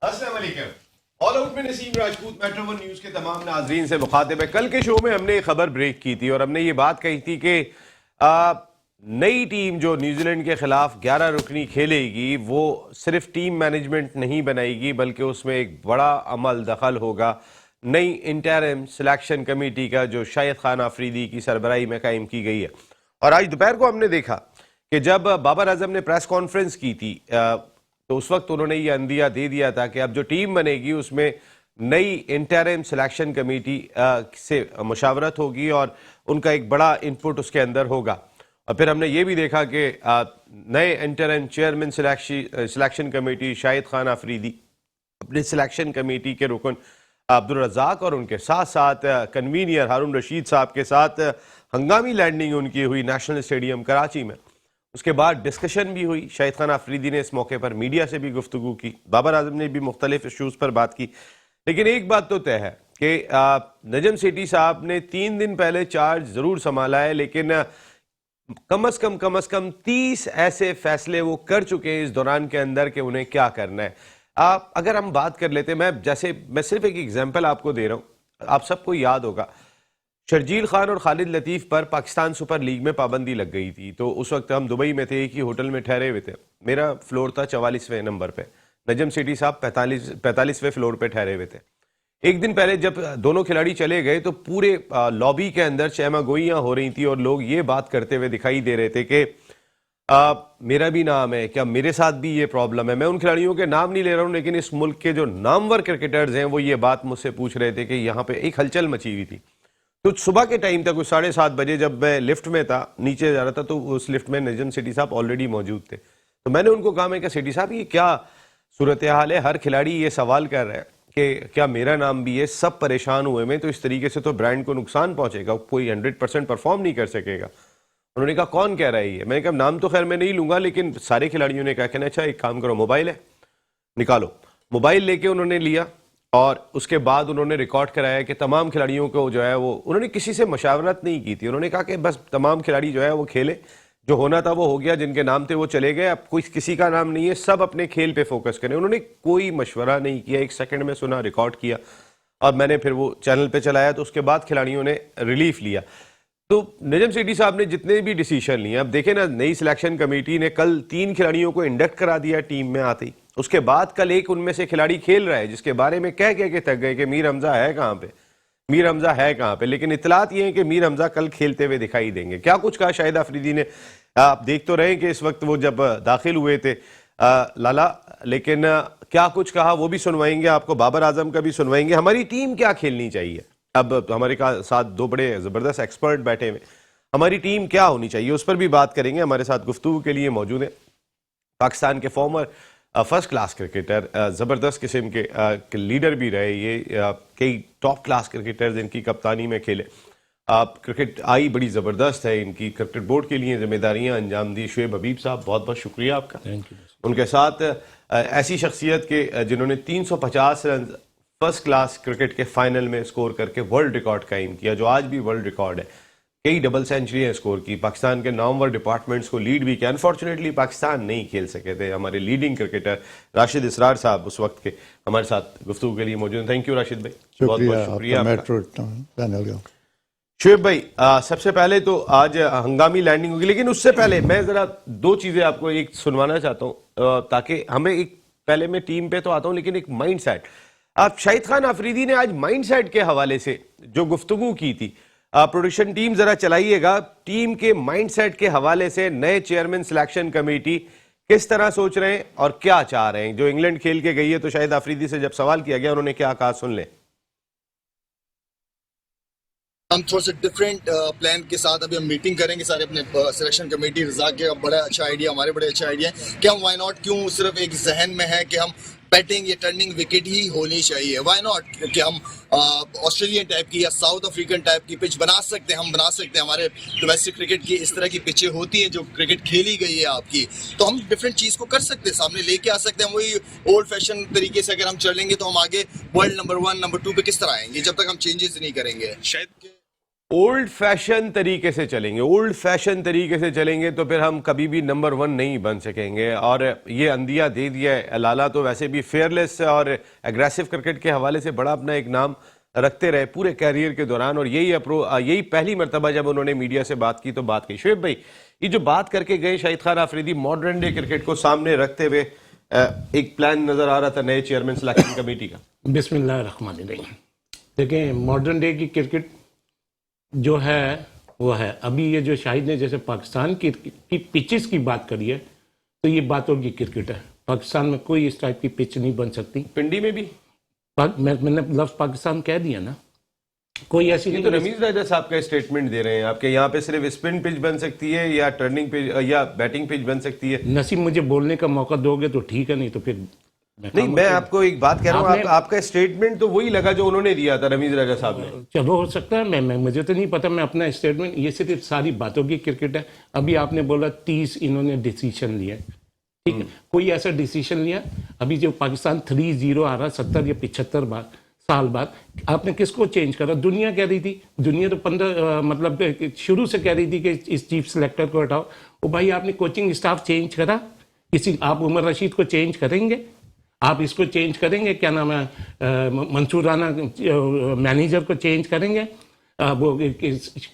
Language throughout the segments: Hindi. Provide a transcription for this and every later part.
अस्सलाम वालेकुम। ऑल आउट में Naseem Rajput metro one news के तमाम नाजरीन से मुखातिब है। कल के शो में हमने खबर ब्रेक की थी और हमने ये बात कही थी कि नई टीम जो न्यूजीलैंड के खिलाफ 11 रुकनी खेलेगी वो सिर्फ टीम मैनेजमेंट नहीं बनाएगी बल्कि उसमें एक बड़ा अमल दखल होगा नई इंटरिम सिलेक्शन कमेटी का जो शाहिद खान आफरीदी की सरबराही में कायम की गई है। और आज दोपहर को हमने देखा कि जब बाबर आजम ने प्रेस कॉन्फ्रेंस की थी तो उस वक्त उन्होंने ये अंदिया दे दिया था कि अब जो टीम बनेगी उसमें नई इंटरिम सिलेक्शन कमेटी से मुशावरत होगी और उनका एक बड़ा इनपुट उसके अंदर होगा। और फिर हमने ये भी देखा कि नए interim chairman selection committee Shahid Khan Afridi अपने सिलेक्शन कमेटी के रुकन अब्दुल रज़ाक और उनके साथ साथ कन्वीनियर हारून रशीद साहब के साथ हंगामी लैंडिंग उनकी हुई नेशनल स्टेडियम कराची में। उसके बाद डिस्कशन भी हुई। शाहिद खान आफरीदी ने इस मौके पर मीडिया से भी गुफ्तगू की, बाबर आजम ने भी मुख्तलिफ इशूज़ पर बात की। लेकिन एक बात तो तय है कि नजम सेठी साहब ने 3 दिन पहले चार्ज ज़रूर संभाला है, लेकिन कम अज़ कम 30 ऐसे फैसले वो कर चुके हैं इस दौरान के अंदर कि उन्हें क्या करना है। अगर हम बात कर लेते, मैं सिर्फ एक एग्जाम्पल आपको दे रहा हूँ, आप सबको याद होगा शर्जील खान और खालिद लतीफ़ पर पाकिस्तान सुपर लीग में पाबंदी लग गई थी। तो उस वक्त हम दुबई में थे, एक ही होटल में ठहरे हुए थे। मेरा फ्लोर था 44वें नंबर पे, नजम सेठी साहब 45वें फ्लोर पे ठहरे हुए थे। एक दिन पहले जब दोनों खिलाड़ी चले गए तो पूरे लॉबी के अंदर चहमा गोइयाँ हो रही थी और लोग ये बात करते हुए दिखाई दे रहे थे कि मेरा भी नाम है, क्या मेरे साथ भी ये प्रॉब्लम है। मैं उन खिलाड़ियों के नाम नहीं ले रहा हूँ, लेकिन इस मुल्क के जो नामवर क्रिकेटर्स हैं वो ये बात मुझसे पूछ रहे थे कि यहाँ पे एक हलचल मची हुई थी। तो सुबह के टाइम तक 7:30 बजे जब मैं लिफ्ट में था, नीचे जा रहा था, तो उस लिफ्ट में नजम सेठी साहब ऑलरेडी मौजूद थे। तो मैंने उनको कहा, मैं क्या सेठी साहब ये क्या सूरत हाल है, हर खिलाड़ी ये सवाल कर रहा है कि क्या मेरा नाम भी है, सब परेशान हुए में, तो इस तरीके से तो ब्रांड को नुकसान पहुंचेगा, कोई 100% परफॉर्म नहीं कर सकेगा। उन्होंने कहा कौन कह रहा है ये। मैंने कहा नाम तो खैर मैं नहीं लूंगा, लेकिन सारे खिलाड़ियों ने कहा कि अच्छा एक काम करो, मोबाइल है निकालो। मोबाइल लेके उन्होंने लिया और उसके बाद उन्होंने रिकॉर्ड कराया कि तमाम खिलाड़ियों को जो है वो, उन्होंने किसी से मशावरत नहीं की थी। उन्होंने कहा कि बस तमाम खिलाड़ी जो है वो खेले, जो होना था वो हो गया, जिनके नाम थे वो चले गए, अब कोई किसी का नाम नहीं है, सब अपने खेल पे फोकस करें। उन्होंने कोई मशवरा नहीं किया, 1 सेकंड में सुना, रिकॉर्ड किया और मैंने फिर वो चैनल पे चलाया। तो उसके बाद खिलाड़ियों ने रिलीफ लिया। तो नजम सेठी साहब ने जितने भी डिसीजन लिए, अब देखें ना, नई सिलेक्शन कमेटी ने कल 3 खिलाड़ियों को इंडक्ट करा दिया टीम में आते ही। उसके बाद कल एक उनमें से खिलाड़ी खेल रहा है जिसके बारे में कह के थक गए कि मीर हमजा है कहाँ पे, मीर हमजा है कहाँ पे। लेकिन इतलात ये है कि मीर हमजा कल खेलते हुए दिखाई देंगे। क्या कुछ कहा शाहिद आफरीदी ने, आप देख तो रहे कि इस वक्त वो जब दाखिल हुए थे लाला, लेकिन क्या कुछ कहा वो भी सुनवाएंगे आपको, बाबर आजम का भी सुनवाएंगे। हमारी टीम क्या खेलनी चाहिए, अब हमारे साथ 2 बड़े ज़बरदस्त एक्सपर्ट बैठे हुए, हमारी टीम क्या होनी चाहिए उस पर भी बात करेंगे। हमारे साथ गुफ्तगू के लिए मौजूद है पाकिस्तान के फॉर्मर फर्स्ट क्लास क्रिकेटर, ज़बरदस्त किस्म के लीडर भी रहे ये, कई टॉप क्लास क्रिकेटर्स इनकी कप्तानी में खेले। क्रिकेट आई बड़ी ज़बरदस्त है इनकी, क्रिकेट बोर्ड के लिए जिम्मेदारियां अंजाम दी। शुएब हबीब साहब बहुत बहुत शुक्रिया आपका। Thank you. उनके साथ ऐसी शख्सियत के जिन्होंने 350 रन फर्स्ट क्लास क्रिकेट के फाइनल में स्कोर करके वर्ल्ड रिकॉर्ड कायम किया, जो आज भी वर्ल्ड रिकॉर्ड है। कई डबल सेंचुरी स्कोर की, पाकिस्तान के नामवर डिपार्टमेंट्स को लीड भी किया। अनफॉर्चुनेटली पाकिस्तान नहीं खेल सके थे। हमारे लीडिंग क्रिकेटर राशिद इसरार साहब उस वक्त के हमारे साथ गुफ्तगू के लिए मौजूद हैं। थैंक यू राशिद भाई, बहुत बहुत शुक्रिया। शुएब भाई, सबसे पहले तो आज हंगामी लैंडिंग होगी, लेकिन उससे पहले मैं जरा 2 चीजें आपको एक सुनवाना चाहता हूँ, ताकि हमें एक, पहले मैं टीम पे तो आता हूँ लेकिन एक माइंड सेट, आप शाहिद खान आफरीदी ने आज माइंड सेट के हवाले से जो गुफ्तगू की थी, प्रोडक्शन टीम जरा चलाइएगा, टीम के माइंडसेट के हवाले से नए चेयरमैन सिलेक्शन कमेटी किस तरह सोच रहे हैं और क्या चाह रहे हैं। जो इंग्लैंड खेल के गई है, तो शाहिद आफरीदी से जब सवाल किया गया उन्होंने क्या कहा, सुन लें। हम थोड़ा सा डिफरेंट प्लान के साथ अभी हम मीटिंग करेंगे सारे अपने सिलेक्शन कमेटी। रजा के बड़ा अच्छा आइडिया, हमारे बड़े अच्छा आइडिया है कि हम वाई नॉट, क्यों सिर्फ एक जहन में है कि हम बैटिंग या टर्निंग विकेट ही होनी चाहिए, वाई नॉट कि हम ऑस्ट्रेलियन टाइप की या साउथ अफ्रीकन टाइप की पिच बना सकते हैं। हम बना सकते हैं, हमारे डोमेस्टिक क्रिकेट की इस तरह की पिचें होती हैं जो क्रिकेट खेली गई है आपकी, तो हम डिफरेंट चीज़ को कर सकते हैं, सामने लेके आ सकते हैं। वही ओल्ड फैशन तरीके से अगर हम चलेंगे तो हम आगे वर्ल्ड नंबर 1 नंबर 2 पे किस तरह आएंगे जब तक हम चेंजेस नहीं करेंगे। शायद ओल्ड फैशन तरीके से चलेंगे, ओल्ड फैशन तरीके से चलेंगे तो फिर हम कभी भी नंबर 1 नहीं बन सकेंगे। और ये अंदिया दे दिया है। लाला तो वैसे भी फेयरलेस और एग्रेसिव क्रिकेट के हवाले से बड़ा अपना एक नाम रखते रहे पूरे कैरियर के दौरान, और यही पहली मरतबा जब उन्होंने मीडिया से बात की तो बात की। शुएब भाई, ये जो बात करके गए Shahid Khan Afridi, modern day cricket को सामने रखते हुए एक प्लान नजर आ रहा था नए चेयरमैन सिलेक्शन कमेटी का। बिस्मिल्लाहिर्रहमानिर्रहीम। देखिए, मॉडर्न डे की क्रिकेट जो है वो है। अभी ये जो शाहिद ने जैसे पाकिस्तान की पिचेस की बात करी है, तो ये बातों की क्रिकेट है। पाकिस्तान में कोई इस टाइप की पिच नहीं बन सकती। पिंडी में भी मैंने लफ्ज पाकिस्तान कह दिया ना, कोई ऐसी नहीं। तो रमीज राजा साहब का स्टेटमेंट दे रहे हैं आपके यहाँ पे सिर्फ स्पिन पिच बन सकती है या टर्निंग पिच या बैटिंग पिच बन सकती है। नसीब, मुझे बोलने का मौका दोगे तो ठीक है, नहीं तो फिर नहीं। मैं आपको एक बात कह रहा हूँ, आपका स्टेटमेंट तो वही लगा जो उन्होंने दिया था रमीज राजा साहब ने। चलो, हो सकता है, मैं मुझे तो नहीं पता। मैं अपना स्टेटमेंट, ये सिर्फ सारी बातों की क्रिकेट है। अभी आपने बोला 30 इन्होंने डिसीजन लिया, ठीक है। कोई ऐसा डिसीजन लिया अभी जो पाकिस्तान 3-0 आ रहा 70 या 75 साल बाद, आपने किसको चेंज करा? दुनिया कह रही थी, दुनिया तो 15 मतलब शुरू से कह रही थी कि इस चीफ सिलेक्टर को हटाओ। ओ भाई, आपने कोचिंग स्टाफ चेंज करा? किसी आप उमर रशीद को चेंज करेंगे? आप इसको चेंज करेंगे? क्या नाम है, मंसूर राना मैनेजर को चेंज करेंगे? वो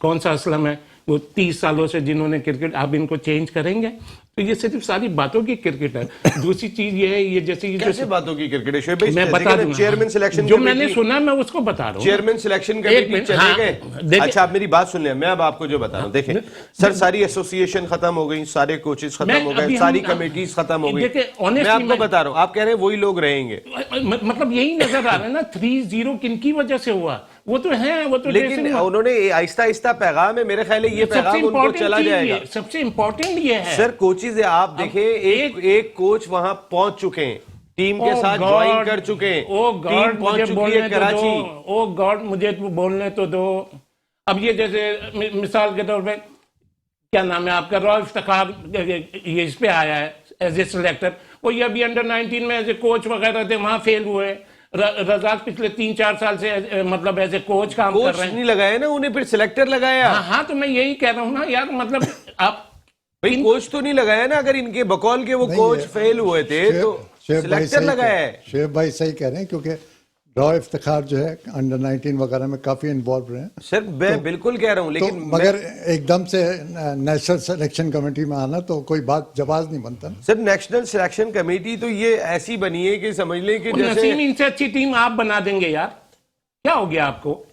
कौन सा असलम है, वो 30 सालों से जिन्होंने क्रिकेट, आप इनको चेंज करेंगे? तो ये सिर्फ सारी बातों की क्रिकेट है। दूसरी चीज ये है, ये जैसे कैसे बातों की क्रिकेट है शुएब भाई? मैं बता दूं, चेयरमैन सिलेक्शन जो मैंने सुना मैं उसको बता रहा हूँ। चेयरमैन सिलेक्शन कमेटी चले गए। अच्छा, आप मेरी बात सुन लें, मैं अब आपको जो बता रहा हूँ। देखें सर, सारी एसोसिएशन खत्म हो गई, सारे कोचेस खत्म हो गए, सारी कमेटीज खत्म हो गई। मैं आपको बता रहा हूँ, आप कह रहे हैं वही लोग रहेंगे, मतलब यही नजर आ रहा है ना। 3-0 किनकी वजह से हुआ? वो तो है, वो तो लेकिन उन्होंने आहिस्ता आहिस्ता पैगाम है, मेरे ख्याल है ये पैगाम उनको चला जाएगा। सबसे इंपॉर्टेंट ये है सर, कोचेज आप देखें, एक कोच वहां पहुंच चुके हैं, टीम के साथ ज्वाइन कर चुके हैं, टीम पहुंच चुकी है कराची। ओ गॉड, मुझे बोलने तो दो। अब ये जैसे मिसाल के तौर पे क्या नाम है आपका, रॉय इफ्तिखार ये इस पे आया है एज ए सिलेक्टर। वो ये अभी अंडर 19 में एज ए कोच वगैरह थे, वहां फेल हुए। रजाक पिछले 3-4 साल से मतलब ऐसे कोच काम कर रहे हैं। नहीं लगाया ना उन्हें, फिर सिलेक्टर लगाया। हाँ, तो मैं यही कह रहा हूँ ना यार, मतलब आप भाई कोच तो नहीं लगाया ना। अगर इनके बकौल के वो कोच फेल हुए थे तो सिलेक्टर लगाया है। शुएब भाई सही कह रहे हैं, क्योंकि रॉय इफ्तिखार जो है अंडर 19 वगैरह में काफी इन्वॉल्व रहे हैं। सर मैं बिल्कुल कह रहा हूँ, लेकिन मगर एकदम से नेशनल सिलेक्शन कमेटी में आना तो कोई बात जवाब नहीं बनता ना। सर, नेशनल सिलेक्शन कमेटी तो ये ऐसी बनी है कि समझ लें कि जैसे नसीम, इनसे अच्छी टीम आप बना देंगे यार। क्या हो गया आपको?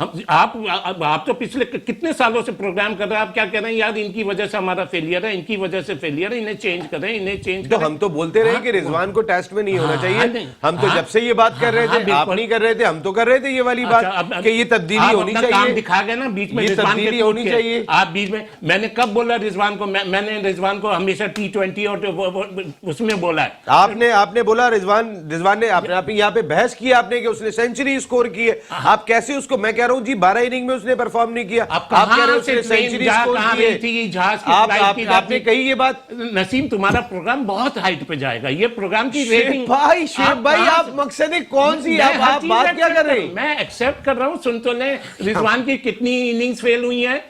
आप तो पिछले कितने सालों से प्रोग्राम कर रहे हैं। आप क्या कह रहे हैं यार, इनकी वजह से हमारा फेलियर है, इनकी वजह से फेलियर है, इन्हें चेंज करें, इन्हें चेंज तो करें। हम तो बोलते रहे कि रिजवान को टेस्ट में नहीं होना चाहिए। हम तो जब से ये बात कर रहे थे, आप नहीं कर रहे थे, हम तो कर रहे थे ये वाली बात कि ये तब्दीली होनी चाहिए। काम दिखा गए ना बीच में, तब्दीली होनी चाहिए। आप बीच में, मैंने कब बोला रिजवान को? मैंने रिजवान को हमेशा T20 और उसमें बोला है। आपने बोला रिजवान ने आपने यहाँ पे बहस की आपने कि उसने सेंचुरी स्कोर की है। आप कैसे उसको, मैं कह रहा हूँ जी 12 इनिंग में उसने परफॉर्म नहीं किया। आप कह रहे हो उसने सेंचुरी स्कोर की है। आपने कही ये बात। नसीम, तुम्हारा प्रोग्राम बहुत हाइट पे जाएगा। ये प्रोग्राम की रेटिंग शुएब भाई आप मकसद कौन सी, आप बात क्या कर रहे हैं? मैं एक्सेप्ट कर रहा हूँ। सुन तो ले, रिजवान की कितनी इनिंग्स फेल हुई है?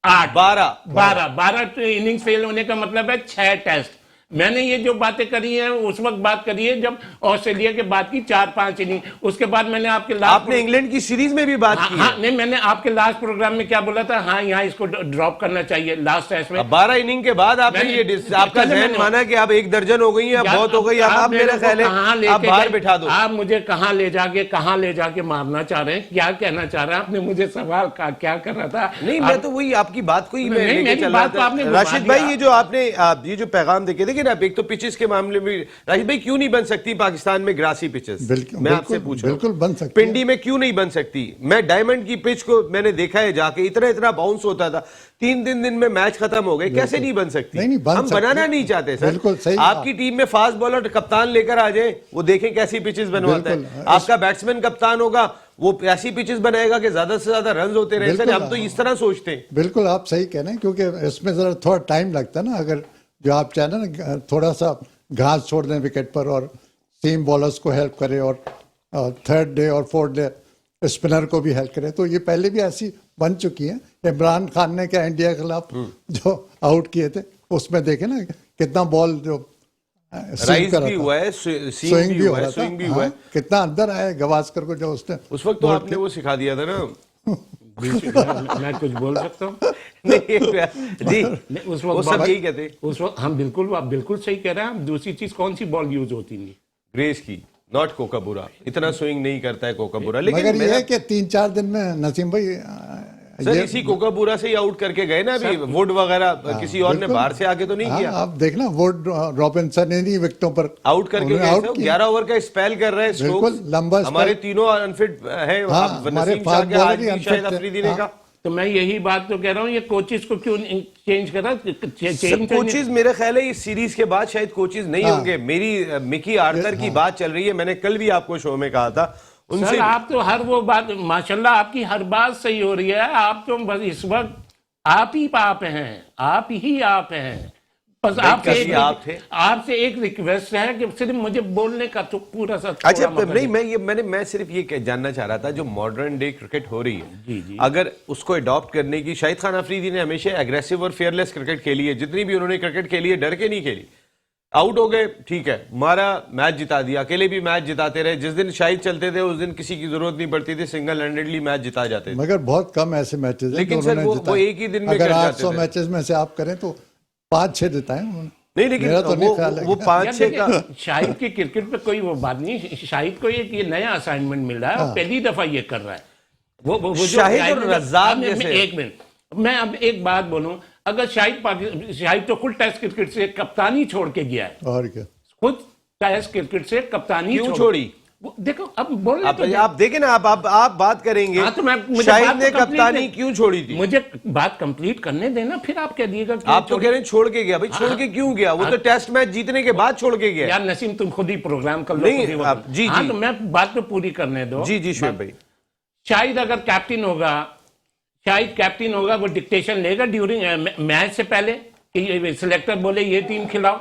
8, 12 इनिंग्स फेल होने का मतलब है 6 टेस्ट। मैंने ये जो बातें करी हैं उस वक्त बात करी है जब ऑस्ट्रेलिया के बाद की 4-5 इनिंग। उसके बाद मैंने आपने इंग्लैंड की सीरीज में भी बात की। हाँ, नहीं, मैंने आपके लास्ट प्रोग्राम में क्या बोला था? हाँ, यहाँ इसको ड्रॉप करना चाहिए लास्ट टेस्ट में। 12 इनिंग के बाद आपने ये आपका जहन माना कि आप 1 दर्जन हो गई है, बहुत हो गई। आप मेरा ख्याल है आप बाहर बिठा दो। आप मुझे कहाँ ले जाके मारना चाह रहे हैं? क्या कहना चाह रहे हैं? आपने मुझे सवाल क्या कर रहा था? नहीं, मैं तो वही आपकी बात को ही मैं लेके चल रहा था। राशिद भाई, ये जो आपने ये जो पैगाम देखे, देखिए ना, एक तो पिचेस के मामले में राशिद भाई क्यों नहीं बन सकती पाकिस्तान में ग्रासी पिचेस? मैं आपसे पूछ रहा हूं, बिल्कुल बन सकती। पिंडी में क्यों नहीं बन सकती? मैं डायमंड की पिच को मैंने देखा है जाके, इतना बाउंस होता था, 3 दिन में मैच खत्म हो गए। कैसे नहीं बन सकती? नहीं, हम बनाना नहीं चाहते सर। बिल्कुल सही। आपकी टीम में फास्ट बॉलर कप्तान लेकर आ जाए, वो देखें कैसी पिचेस बनवाता है। आपका बैट्समैन कप्तान होगा, वो ऐसी पिचेस बनाएगा कि ज्यादा से ज्यादा रन होते रहे। सर, हम तो इस तरह सोचते हैं। बिल्कुल आप सही कह रहे हैं, क्योंकि इसमें जरा थोड़ा टाइम लगता है ना। अगर जो आप चाहें ना थोड़ा सा घास छोड़ दें विकेट पर और सीम बॉलर्स को हेल्प करे, और 3rd डे और 4th डे स्पिनर को भी हेल्प करे। तो ये पहले भी ऐसी बन चुकी है। इमरान खान ने क्या इंडिया के खिलाफ जो आउट किए थे उसमें देखे ना कितना बॉल जो राइज भी हुआ है, स्विंग भी हुआ है, स्विंग भी हुआ है। कितना अंदर आया गवास्कर को जो उसने उस वक्त तो आपने वो सिखा दिया था ना। मैं कुछ बोल सकता हूँ? नहीं जी, उस वो वक्त सब यही कहते, उस वक्त हम बिल्कुल, आप बिल्कुल सही कह रहे हैं। दूसरी चीज कौन सी बॉल यूज होती थी? ग्रेस की, नॉट कोकाबुरा। इतना स्विंग नहीं करता है कोकाबुरा, लेकिन मगर ये है कि 3-4 दिन में नसीम भाई सर इसी कोकाबुरा से ही आउट करके गए ना अभी। वुड वगैरह किसी और ने बाहर से आके तो नहीं किया। आप देखना वुड रॉबिन्सन ने नहीं विकेटों पर आउट करके गए थे। 11 ओवर का स्पेल कर रहे हैं स्टोक्स, लंबा हमारे तीनों अनफिट है। हमारे नसीम शाह के आज भी शायद अफरीदी ने कहा। तो मैं यही बात तो कह रहा हूँ, ये कोचेस को क्यों चेंज करा? कोचेस मेरे ख्याल है इस सीरीज के बाद शायद कोचेस नहीं होंगे। मेरी मिकी आर्थर की बात चल रही है, मैंने कल भी आपको शो में कहा था उनसे। सर आप तो हर वो बात, माशाल्लाह आपकी हर बात सही हो रही है। आप तो बस इस वक्त आप ही आप हैं, आप ही आप हैं। बस आपसे एक रिक्वेस्ट है कि सिर्फ मुझे बोलने का तो पूरा सा अच्छा नहीं, मैं सिर्फ ये जानना चाह रहा था, जो मॉडर्न डे क्रिकेट हो रही है जी। अगर उसको अडॉप्ट करने की, शाहिद खान अफरीदी ने हमेशा एग्रेसिव और फेयरलेस क्रिकेट खेली है। जितनी भी उन्होंने क्रिकेट खेली है डर के नहीं खेली। आउट हो गए ठीक है, हमारा मैच जिता दिया, अकेले भी मैच जिताते रहे। जिस दिन शाहिद चलते थे उस दिन किसी की जरूरत नहीं पड़ती थी, सिंगल हैंडेडली मैच जिता जाते थे। मगर बहुत कम ऐसे मैचेस हैं लेकिन सर वो एक ही दिन में अगर 800 मैचेस में से आप करें तो 5-6 जिताए उन्होंने। नहीं, लेकिन वो 5-6 का शाहिद की क्रिकेट पे कोई वो बात नहीं। शाहिद को ये नया असाइनमेंट मिल रहा है और पहली दफा ये कर रहा है। वो शाहिद और रज़ाक जैसे। एक मिनट, मैं अब एक बात बोलूं, अगर शाहिद तो खुद टेस्ट क्रिकेट से कप्तानी छोड़ के गया है। और क्या, खुद टेस्ट क्रिकेट से कप्तानी क्यों छोड़ी? देखो अब बोल आप देखें ना, आप बात करेंगे। हाँ, तो शाहिद ने कप्तानी क्यों छोड़ी थी? मुझे बात कंप्लीट करने देना, फिर आप कह दिएगा आप तो कह रहे हैं छोड़ के गया। भाई छोड़ के क्यों गया? वो तो टेस्ट मैच जीतने के बाद छोड़ के गया। यार नसीम तुम खुद ही प्रोग्राम कर लो। नहीं आप जी तो मैं बात तो पूरी करने दो। जी शुएब भाई। शाहिद अगर कैप्टन होगा, वो डिक्टेशन लेगा ड्यूरिंग मैच से पहले कि सिलेक्टर बोले ये टीम खिलाओ।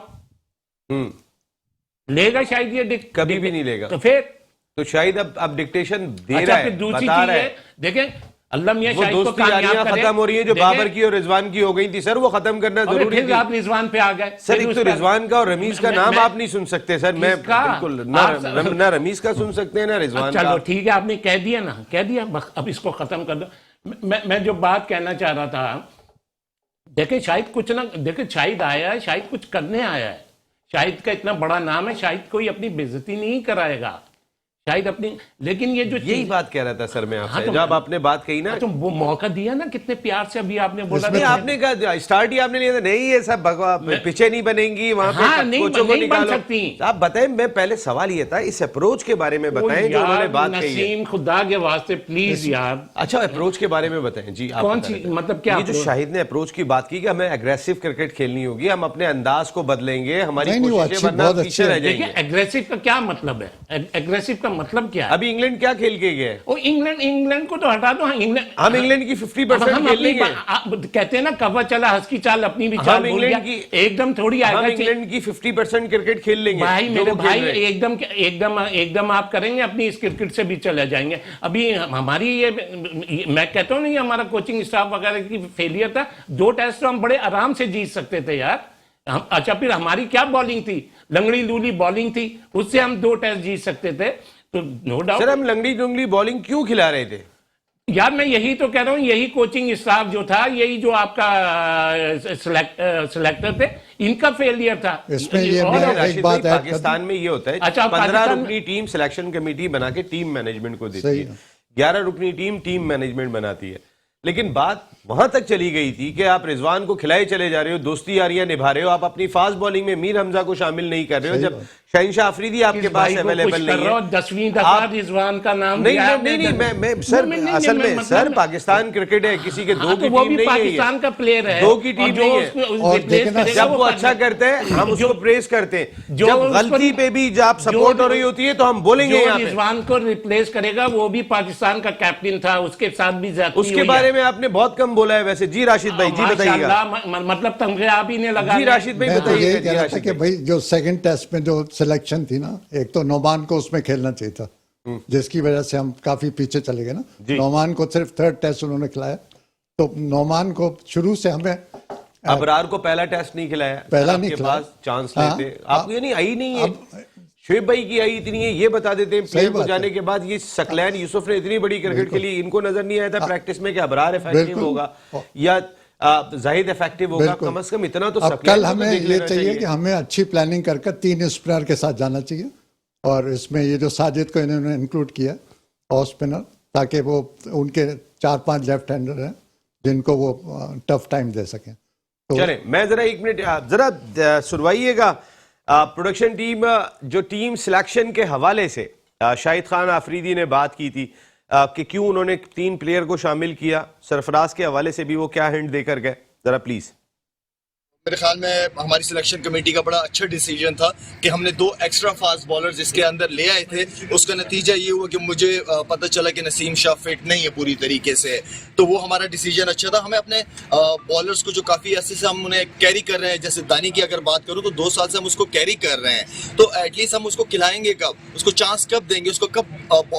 लेगा शायद ये कभी भी नहीं लेगा। तो फिर तो शायद अब डिक्टेशन दे रहा है, बता रहा है। देखें अल्लाह मियां शाहिद को कामयाब खत्म हो रही है जो बाबर की और रिजवान की हो गई थी सर, वो खत्म करना जरूरी थी। आप रिजवान पे आ गए सर। एक तो रिजवान का और रमीज का नाम आप नहीं सुन सकते सर। मैं बिल्कुल ना रमीज का सुन सकते हैं ना रिजवान का। चलो ठीक है, आपने कह दिया ना, कह दिया, अब इसको खत्म कर दो। मैं जो बात कहना चाह रहा था, देखे शाहिद कुछ ना, देखे शाहिद आया है, शाहिद कुछ करने आया है। शाहिद का इतना बड़ा नाम है, शाहिद कोई अपनी बेइज्जती नहीं कराएगा शाहिद अपनी। लेकिन ये जो यही बात कह रहा था सर मैं आपसे। जब आपने बात कही ना, तो वो मौका दिया ना कितने प्यार से। अभी आपने बोला नहीं, आपने कहा स्टार्ट ही आपने लिया था। नहीं ये सब पिछे नहीं बनेंगी वहां पे, कोचों को निकालो। आप बताएं, मैं पहले सवाल ये था इस अप्रोच के बारे में बताएं जो उन्होंने बात कही है। नसीम खुदा के वास्ते प्लीज यार। अच्छा अप्रोच के बारे में बताएं जी। कौन सी मतलब क्या? ये जो शाहिद ने अप्रोच की बात की कि हमें एग्रेसिव क्रिकेट खेलनी होगी, हम अपने अंदाज को बदलेंगे, हमारी कोशिशें वरना पीछे रह जाएंगे। एग्रेसिव का क्या मतलब है? एग्रेसिव का मतलब क्या है? अभी इंग्लैंड क्या खेल के गए? ओ इंग्लैंड को तो हटा दो। हम इंग्लैंड की 50% खेल लेंगे। कहते हैं ना कवा चला हंस की चाल अपनी भी चाल भूल गया। एकदम थोड़ी आएगा। हम इंग्लैंड की 50% क्रिकेट खेल लेंगे भाई, मेरे भाई। एकदम आप करेंगे, अपनी इस क्रिकेट से भी चले जाएंगे। अभी हमारी ये मैं कहता हूँ नहीं, हमारा कोचिंग स्टाफ वगैरह की फेलियर था। 2 टेस्ट तो हम बड़े आराम से जीत सकते थे यार। अच्छा फिर हमारी क्या बॉलिंग थी, लंगड़ी लूली बॉलिंग थी, उससे हम 2 टेस्ट जीत सकते थे। तो नो डाउट सर, हम लंगड़ी लुंगड़ी बॉलिंग क्यों खिला रहे थे यार? मैं यही तो कह रहा हूं, यही कोचिंग स्टाफ जो था, यही जो आपका सिलेक्टर थे, इनका फेलियर था। इसमें ये एक बात है, पाकिस्तान में ये होता है। अच्छा, 15 रुकनी टीम सिलेक्शन कमेटी बना के टीम मैनेजमेंट को देती है। 11 रुकनी टीम मैनेजमेंट बनाती है। लेकिन बात वहां तक चली गई थी कि आप रिजवान को खिलाए चले जा रहे हो, दोस्ती यारियां निभा रहे हो, आप अपनी फास्ट बॉलिंग में मीर हमजा को शामिल नहीं कर रहे हो, जब शहनशाह अफरीदी आपके पास अवेलेबल नहीं है। 10वीं दफा रिजवान का नाम नहीं, मैं सर असल में सर पाकिस्तान क्रिकेट है, किसी के 2 की टीम नहीं है, पाकिस्तान का प्लेयर है, 2 की टीम नहीं है। जब वो अच्छा करते हैं हम उसको प्रेस करते हैं, जब गलती पे भी जब आप सपोर्ट हो रही होती है तो हम बोलेंगे। रिजवान को रिप्लेस करेगा, वो भी पाकिस्तान का कैप्टन था, उसके साथ भी उसके बारे में आपने बहुत कम बोला है वैसे। जी राशिद भाई, जी बताइएगा। मतलब तमगे आप ही ने लगा। जी राशिद भाई बताइए। कि भाई जो सेकंड टेस्ट में जो सिलेक्शन थी ना, एक तो नोमान को उसमें खेलना चाहिए था, जिसकी वजह से हम काफी पीछे चले गए ना। नोमान को सिर्फ थर्ड टेस्ट उन्होंने खिलाया, तो नोमान को शुरू से हमें अबरार को पहला टेस्ट नहीं खिलाया, पहला नहीं आपके खिलाया। पास चांस हाँ, लेते आपको ये नहीं आई नहीं है, शुएब भाई की आई इतनी है, ये बता देते हैं प्लेयर को जाने के बाद ये सकलैन यूसुफ ने इतनी बड़ी क्रिकेट के लिए इनको नजर नहीं आया था प्रैक्टिस में कि अबरार इफेक्टिव होगा या जाहिद इफेक्टिव होगा, कम से कम इतना तो अब सकलैन कल को तो हमें देख ये लेना चाहिए कि हमें अच्छी प्लानिंग कर 3 स्पिनर के साथ जाना चाहिए, और इसमें ये जो साजिद को इन्होंने इंक्लूड किया ऑफ स्पिनर, ताकि वो उनके 4-5 लेफ्ट हैंडर हैं जिनको वो टफ टाइम दे सकें। तो चले मैं जरा 1 मिनट जरा सुनवाइएगा। प्रोडक्शन टीम जो टीम सिलेक्शन के हवाले से शाहिद खान आफरीदी ने बात की थी कि क्यों उन्होंने 3 प्लेयर को शामिल किया, सरफराज के हवाले से भी वो क्या हिंट देकर गए, जरा प्लीज। मेरे ख्याल में हमारी सिलेक्शन कमेटी का बड़ा अच्छा डिसीजन था कि हमने 2 एक्स्ट्रा फास्ट बॉलर्स इसके अंदर ले आए थे। उसका नतीजा ये हुआ कि मुझे पता चला कि नसीम शाह फिट नहीं है पूरी तरीके से, तो वो हमारा डिसीजन अच्छा था। हमें अपने बॉलर्स को जो काफ़ी अर्से से हम उन्हें कैरी कर रहे हैं, जैसे दानी की अगर बात करूँ तो 2 साल से हम उसको कैरी कर रहे हैं, तो एटलीस्ट हम उसको खिलाएंगे कब, उसको चांस कब देंगे, उसको कब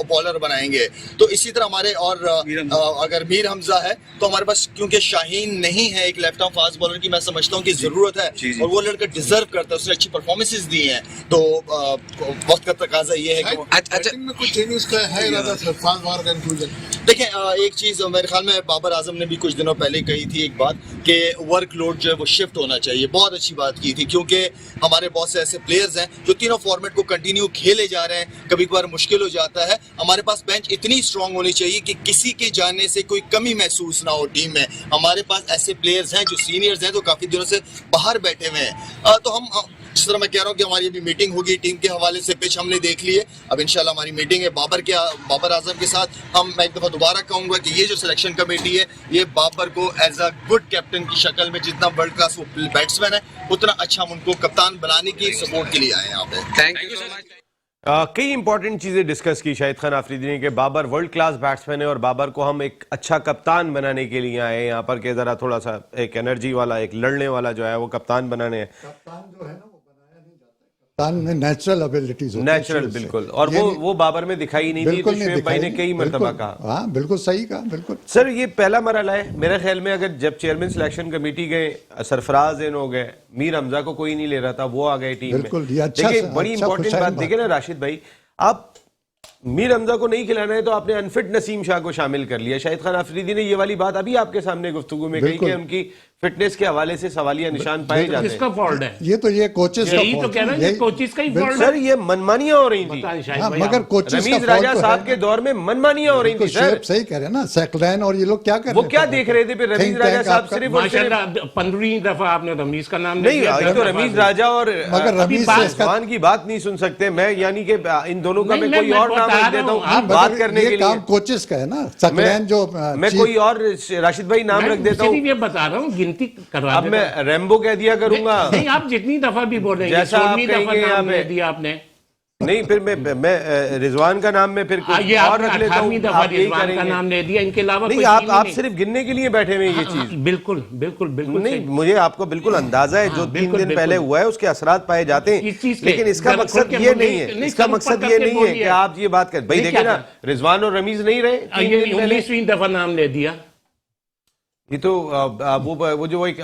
बॉलर बनाएंगे। तो इसी तरह हमारे और अगर मीर हमजा है तो हमारे पास, क्योंकि शाहीन नहीं है एक लेफ्ट आर्म फास्ट बॉलर की मैं समझता हूँ कि जरूरत है और वो लड़का डिजर्व करता है, उसने अच्छी परफॉर्मेंसेस दी हैं, तो वक्त का तकाजा ये है कि अच्छा में कुछ चेंजेस का है इरादा सर, फास्ट बॉलर का इंक्लूजन। देखें एक चीज मेरे ख्याल में बाबर आजम ने भी कुछ दिनों पहले कही थी एक बात कि वर्कलोड जो है वो शिफ्ट होना चाहिए, बहुत अच्छी बात की थी, क्योंकि हमारे बहुत से ऐसे प्लेयर्स हैं जो तीनों फॉर्मेट को कंटिन्यू खेले जा रहे हैं, कभी कभार मुश्किल हो जाता है। हमारे पास बेंच इतनी स्ट्रांग होनी चाहिए कि किसी के जाने से कोई कमी महसूस ना हो टीम में। हमारे पास ऐसे प्लेयर्स हैं जो सीनियर्स हैं, तो काफी दिनों से बाहर बैठे हुए हैं, तो हम जिस तरह मैं कह रहा हूँ कि हमारी अभी मीटिंग होगी टीम के हवाले से, पिच हमने देख ली है, अब इंशाल्लाह हमारी मीटिंग है बाबर आजम के साथ। मैं एक दफा दोबारा कहूंगा कि ये जो सिलेक्शन कमेटी है ये बाबर को एज अ गुड कैप्टन की शक्ल में, जितना वर्ल्ड क्लास वो बैट्समैन है उतना अच्छा हम उनको कप्तान बनाने की सपोर्ट के लिए आए हैं यहाँ पे। Thank you so much. कई इंपॉर्टेंट चीजें डिस्कस की शाहिद खान आफरीदी ने कि बाबर वर्ल्ड क्लास बैट्समैन है और बाबर को हम एक अच्छा कप्तान बनाने के लिए आए हैं यहाँ पर, कि जरा थोड़ा सा एक एनर्जी वाला, एक लड़ने वाला जो है वो कप्तान बनाने हैं। कप्तान जो है ना वो बनाया नहीं जाता है, कप्तान में नेचुरल एबिलिटीज होती है नेचुरल, शुरू से। बिल्कुल, और वो बाबर में दिखाई नहीं दी, तो बिल्कुल नहीं शुएब भाई ने दिखाई, कई मरतबा बिल्कुल, कहा। हाँ बिल्कुल सही कहा, बिल्कुल। सर ये पहला मरहला है मेरे ख्याल में, अगर जब चेयरमैन सिलेक्शन कमेटी गए, सरफराज इन हो गए, मीर हमजा को कोई नहीं ले रहा था, वो आ गए टीम में। बिल्कुल, ये अच्छा देखिए सा- बड़ी अच्छा इंपॉर्टेंट खुशहाल बात बात देखिए ना राशिद भाई, आप मीर हमजा को नहीं खिलाना है तो आपने अनफिट नसीम शाह को शामिल कर लिया। शाहिद खान आफरीदी ने ये वाली बात अभी आपके सामने गुफ्तगू में कही कि उनकी फिटनेस के हवाले से सवालिया निशान पाए जाते हैं। किसका फॉल्ट है? ये कोचेस का यही तो fault कह रहे है, हैं, यही- कोचिस का ही फॉल्ट है। सर ये मनमानियां हो रही थी, बताएं शाहिद हाँ, भाई, मगर आप- कोचेस का रमीज fault राजा तो साहब है के दौर में मनमानियां हो रही थी। सर शुएब सही कह रहे हैं ना, सैकलैन और ये लोग क्या कर रहे वो हैं? क्या देख रहे थे फिर रमीज Think राजा tank साहब आपका- सिर्फ और सिर्फ माशाल्लाह 15वीं दफा आपने रमीज का नाम नहीं, लिया, ये तो रमीज राजा और मगर रमीज से इसका- रिजवान की बात नहीं सुन सकते। मैं यानी कि इन दोनों का नहीं, मैं कोई मैं और नाम बता रख रहा देता हूँ, हूँ आप बात मगर करने ये के काम लिए। कोचेस का है ना, सकलैन जो मैं कोई और राशिद भाई नाम रख देता हूँ, सिर्फ ये बता रहा हूँ, गिनती करवा अब देता मैं रेम्बो कह दिया करूंगा। नहीं, आप जितनी दफा भी बोलेंगे, जैसा आप 16वीं दफा कहेंगे नाम यहाँ ले पे। दिया आपने। नहीं फिर मैं रिजवान का नाम में फिर कुछ ये और आपने रख लेता हूँ, 18वीं दफा आप यही रिजवान का करेंगे। नाम ले दिया, इनके अलावा नहीं कोई आप टीम ही नहीं। सिर्फ गिनने के लिए बैठे हुए हैं ये हाँ, चीज। बिल्कुल बिल्कुल बिल्कुल नहीं सही। मुझे आपको बिल्कुल अंदाजा है, जो 3 बिल्कुल, दिन पहले बिल्कुल। हुआ है उसके असरात पाए जाते हैं, इस चीज के, लेकिन इसका जरा मकसद खुल के ये बोलिए, नहीं है, नहीं, इसका सर, ऊपर मकसद ये करके नहीं है कि बोलिए। आप ये बात कर भाई नहीं, देखिए क्या ना, रिजवान और रमीज नहीं रहे 3 ये दिन पहले। 19वीं दफा नाम ले दिया। ये तो वो जो एक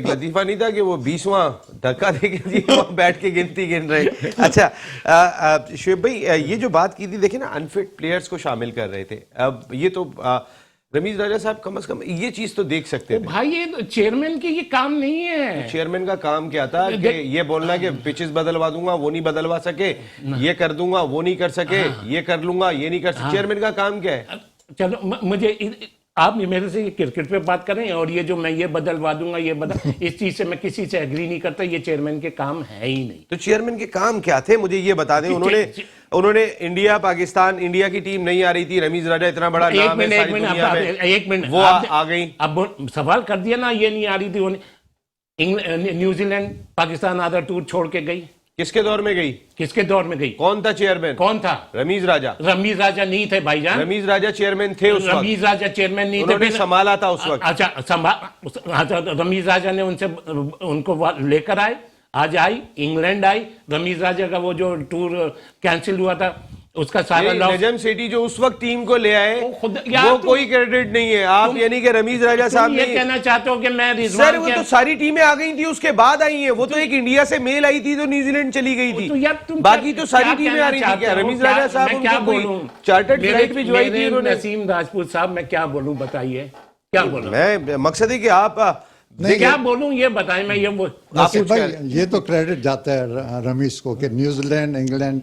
लतीफा नहीं था कि वो 20वां धक्का देके जी वहाँ बैठ के गिनती गिन रहे। अच्छा शुएब भाई ये जो बात की थी, देखिए ना अनफिट प्लेयर्स को शामिल कर रहे थे, अब ये तो रमीज राजा साहब कम से कम ये चीज तो देख सकते थे। भाई ये चेयरमैन की ये काम नहीं है। चेयरमैन का काम क्या था कि ये बोलना कि पिचेस बदलवा दूंगा, वो नहीं बदलवा सके, ये कर दूंगा, वो नहीं कर सके, ये कर लूंगा, ये नहीं कर सके। चेयरमैन का काम क्या है? चलो मुझे आप मेरे से ये क्रिकेट पे बात करें, और ये जो मैं ये बदलवा दूंगा, ये बदल इस चीज से मैं किसी से एग्री नहीं करता, ये चेयरमैन के काम है ही नहीं। तो चेयरमैन के काम क्या थे मुझे ये बता दें। उन्होंने इंडिया पाकिस्तान, इंडिया की टीम नहीं आ रही थी, रमीज राजा इतना बड़ा नाम है सारी दुनिया में, एक मिनट वो आ गई। अब सवाल कर दिया ना, ये नहीं आ रही थी, न्यूजीलैंड पाकिस्तान आधा टूर छोड़ के गई। किसके दौर में गई? किसके दौर में गई? कौन था चेयरमैन? कौन था? रमीज राजा। रमीज राजा नहीं थे भाईजान, रमीज राजा चेयरमैन थे उस वक्त, रमीज राजा चेयरमैन नहीं थे, उन्होंने संभाला था उस वक्त। अच्छा रमीज राजा ने उनको लेकर आए, आज आई, इंग्लैंड आई, रमीज राजा का वो जो टूर कैंसिल हुआ था, उसका सारा ये लॉस नजम सेठी जो उस वक्त टीम को ले आए वो खुद- वो यार तुम- कोई क्रेडिट नहीं है। आप यानी कि रमीज राजा साहब तुम ये ने कहना चाहते हो कि मैं सर रिजवान वो के तो सारी टीमें आ गई थी उसके बाद आई हैं। वो तो एक इंडिया से मेल आई थी तो न्यूजीलैंड चली गई थी। तो यार तुम बाकी क्या- तो सारी क्या टीमें कहना आ रही थी। चाहते क्या हो? रमीज क्या- राजा साहब मैं क्या उनको कोई बोलूं? चार्टर्ड मेरे- फ्लाइट भिजवाई थी मेरे उन्होंने? नसीम राजपूत साहब, मैं क्या बोलूं बताइए, क्या बोलूं? मैं मकसद है कि आप क्या बोलूं ये बताएं। मैं ये नसीब भाई, ये तो क्रेडिट जाता है रमीश को कि न्यूजीलैंड, इंग्लैंड,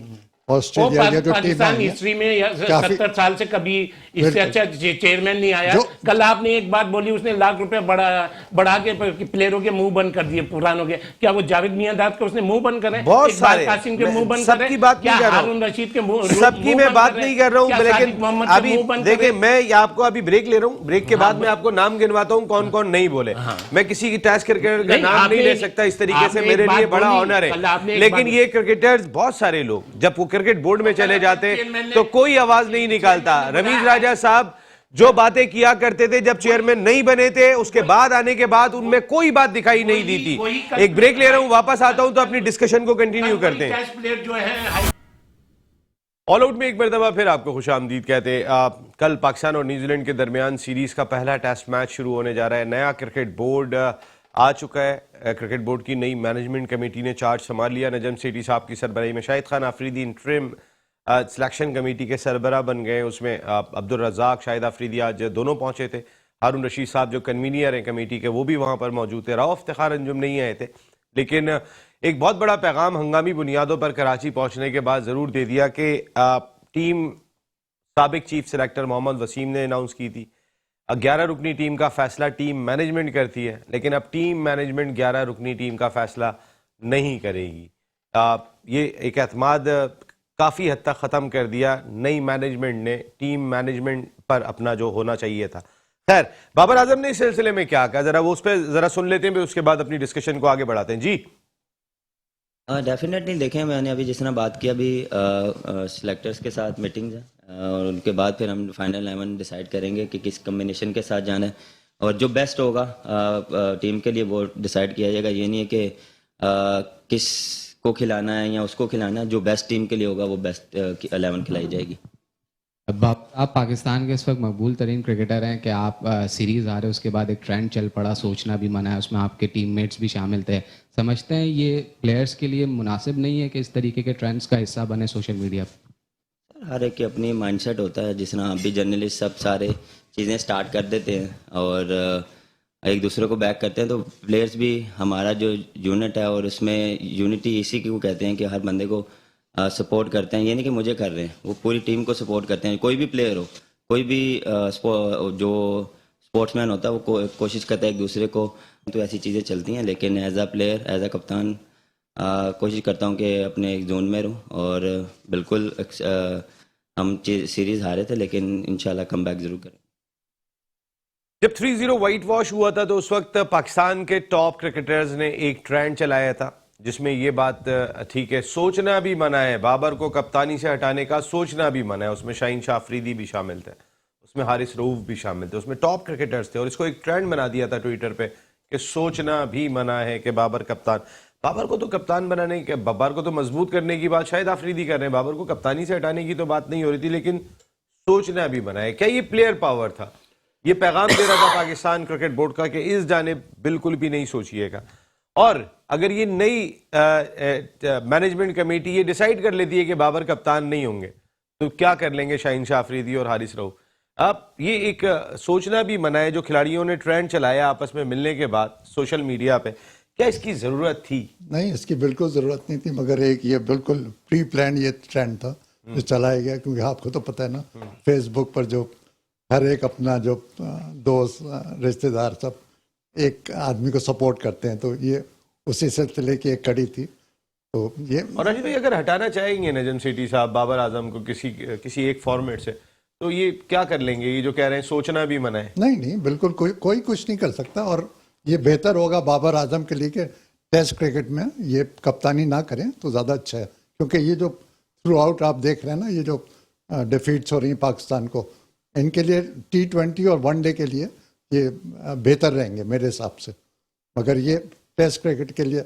ऑस्ट्रेलिया, ये जो टीम पाकिस्तान आई हिस्ट्री में काफी- 70 साल से कभी इससे बिल्कुल। अच्छा चेयरमैन नहीं आया। जो- कल आपने एक बात बोली, उसने लाख रुपए बढ़ा के प्लेयरों के मुंह बंद कर दिए पुरानों के। क्या वो जावेद मियांदाद के उसने मुंह बंद करे? बहुत इकबाल सारे कासिम के मैं मुंह बंद सबकी करे? बात क्या नहीं कर रहा हारून हूं। रशीद के मुंह सबकी मुंह मैं बंद बात करे? नहीं कर रहा हूं, क्या लेकिन सादिक मोहम्मद के अभी मुंह बंद देखिए करे? मैं आपको अभी ब्रेक ले रहा हूं। ब्रेक के बाद मैं आपको नाम गिनवाता हूं कौन कौन नहीं बोले। मैं किसी की टेस्ट क्रिकेटर का नहीं, नाम नहीं आपने ले एक- सकता इस तरीके से, आपने मेरे एक लिए बात बड़ा बोली, ऑनर कल आपने है। एक लेकिन बात- ये क्रिकेटर्स बहुत सारे लोग जब वो क्रिकेट बोर्ड में चले जाते चेयरमैन ने- तो कोई आवाज नहीं निकालता। रमीज राजा साहब जो बातें किया करते थे जब चेयरमैन नहीं बने थे, उसके बाद आने के बाद उनमें कोई बात दिखाई नहीं दी थी। एक ब्रेक ले रहा हूं, वापस आता हूं तो अपनी डिस्कशन को कंटिन्यू करते हैं। टेस्ट प्लेयर जो है ऑल आउट में एक मरतबा फिर आपको खुशामदीद कहते हैं। कल पाकिस्तान और न्यूजीलैंड के दरमियान सीरीज का पहला टेस्ट मैच शुरू होने जा रहा है। नया क्रिकेट बोर्ड आ चुका है। क्रिकेट बोर्ड की नई मैनेजमेंट कमेटी ने चार्ज संभाल लिया। नजम सेठी साहब की सरबराही में Shahid Khan Afridi interim selection committee के सरबरा बन गए। उसमें अब्दुल रज़ाक, शाहिद आफरीदी आज दोनों पहुंचे थे। हारून रशीद साहब जो कन्वीनियर हैं कमेटी के वो भी वहां पर मौजूद थे। राव इफ्तिखार अंजुम नहीं आए थे, लेकिन एक बहुत बड़ा पैगाम हंगामी बुनियादों पर कराची पहुंचने के बाद ज़रूर दे दिया कि टीम साबिक चीफ सेलेक्टर मोहम्मद वसीम ने अनाउंस की थी 11 रुकनी टीम का फैसला टीम मैनेजमेंट करती है, लेकिन अब टीम मैनेजमेंट 11 रुकनी टीम का फैसला नहीं करेगी। ये एक एतमाद काफ़ी हद तक ख़त्म कर दिया नई मैनेजमेंट ने टीम मैनेजमेंट पर अपना जो होना चाहिए था। खैर, बाबर आजम ने इस सिलसिले में क्या कहा, जरा वो उस पर जरा सुन लेते हैं, फिर उसके बाद अपनी डिस्कशन को आगे बढ़ाते हैं। जी डेफिनेटली देखें, मैंने अभी जिस तरह बात की, अभी सिलेक्टर्स के साथ मीटिंग्स हैं और उनके बाद फिर हम फाइनल 11 डिसाइड करेंगे कि किस कम्बिनेशन के साथ जाना है और जो बेस्ट होगा टीम के लिए वो डिसाइड किया जाएगा। ये नहीं है कि किस को खिलाना है या उसको खिलाना है, जो बेस्ट टीम के लिए होगा वो बेस्ट 11 खिलाई जाएगी। अब आप पाकिस्तान के इस वक्त मकबूल तरीन क्रिकेटर हैं कि आप सीरीज़ आ रहे हो, उसके बाद एक ट्रेंड चल पड़ा, सोचना भी मना है, उसमें आपके टीममेट्स भी शामिल थे। समझते हैं ये प्लेयर्स के लिए मुनासिब नहीं है कि इस तरीके के ट्रेंड्स का हिस्सा बने सोशल मीडिया पर? हर एक की अपनी माइंडसेट होता है। जिस तरह आप भी जर्नलिस्ट सब सारे चीज़ें स्टार्ट कर देते हैं और एक दूसरे को बैक करते हैं, तो प्लेयर्स भी हमारा जो यूनिट है और उसमें यूनिटी इसी को कहते हैं कि हर बंदे को सपोर्ट करते हैं। ये नहीं कि मुझे कर रहे हैं, वो पूरी टीम को सपोर्ट करते हैं। कोई भी प्लेयर हो, कोई भी जो स्पोर्ट्समैन होता है वो कोशिश करता है एक दूसरे को, तो ऐसी चीज़ें चलती हैं। लेकिन as a player, as a कप्तान कोशिश करता हूँ कि अपने एक जोन में रहूँ और बिल्कुल हम सीरीज़ हारे थे लेकिन इंशाल्लाह कम बैक ज़रूर करें। जब 3-0 वाइट वॉश हुआ था तो उस वक्त पाकिस्तान के टॉप क्रिकेटर्स ने एक ट्रेंड चलाया था जिसमें ये बात ठीक है, सोचना भी मना है, बाबर को कप्तानी से हटाने का सोचना भी मना है। उसमें शाहीन शाह अफरीदी भी शामिल थे, उसमें हारिस रऊफ भी शामिल थे, उसमें टॉप क्रिकेटर्स थे और इसको एक ट्रेंड बना दिया था ट्विटर पे कि सोचना भी मना है कि बाबर कप्तान। बाबर को तो कप्तान बनाने के, बाबर को तो मजबूत करने की बात शायद आफरीदी कर रहे हैं, बाबर को कप्तानी से हटाने की तो बात नहीं हो रही थी, लेकिन सोचना भी मना है। क्या ये प्लेयर पावर था? ये पैगाम दे रहा था पाकिस्तान क्रिकेट बोर्ड का कि इस जानिब बिल्कुल भी नहीं सोचिएगा। और अगर ये नई मैनेजमेंट कमेटी ये डिसाइड कर लेती है कि बाबर कप्तान नहीं होंगे तो क्या कर लेंगे शाहीन शाह अफरीदी और हारिस रऊफ? अब ये एक सोचना भी मना है जो खिलाड़ियों ने ट्रेंड चलाया आपस में मिलने के बाद सोशल मीडिया पे, क्या इसकी जरूरत थी? नहीं, इसकी बिल्कुल ज़रूरत नहीं थी, मगर एक ये बिल्कुल प्री प्लान ये ट्रेंड था जो चलाया गया, क्योंकि आपको तो पता है ना, फेसबुक पर जो हर एक अपना जो दोस्त रिश्तेदार सब एक आदमी को सपोर्ट करते हैं, तो ये उसी सिलसिले की एक कड़ी थी। तो ये और राजीव भाई अगर हटाना चाहेंगे नजम सेठी साहब बाबर आजम को किसी एक फॉर्मेट से, तो ये क्या कर लेंगे? ये जो कह रहे हैं सोचना भी मना है। नहीं, बिल्कुल कोई कुछ नहीं कर सकता, और ये बेहतर होगा बाबर आजम के लिए कि टेस्ट क्रिकेट में ये कप्तानी ना करें तो ज़्यादा अच्छा है, क्योंकि ये जो थ्रू आउट आप देख रहे हैं ना, ये जो डिफीट्स हो रही हैं पाकिस्तान को, इनके लिए T20 और वनडे के लिए ये बेहतर रहेंगे मेरे हिसाब से। मगर ये टेस्ट क्रिकेट के लिए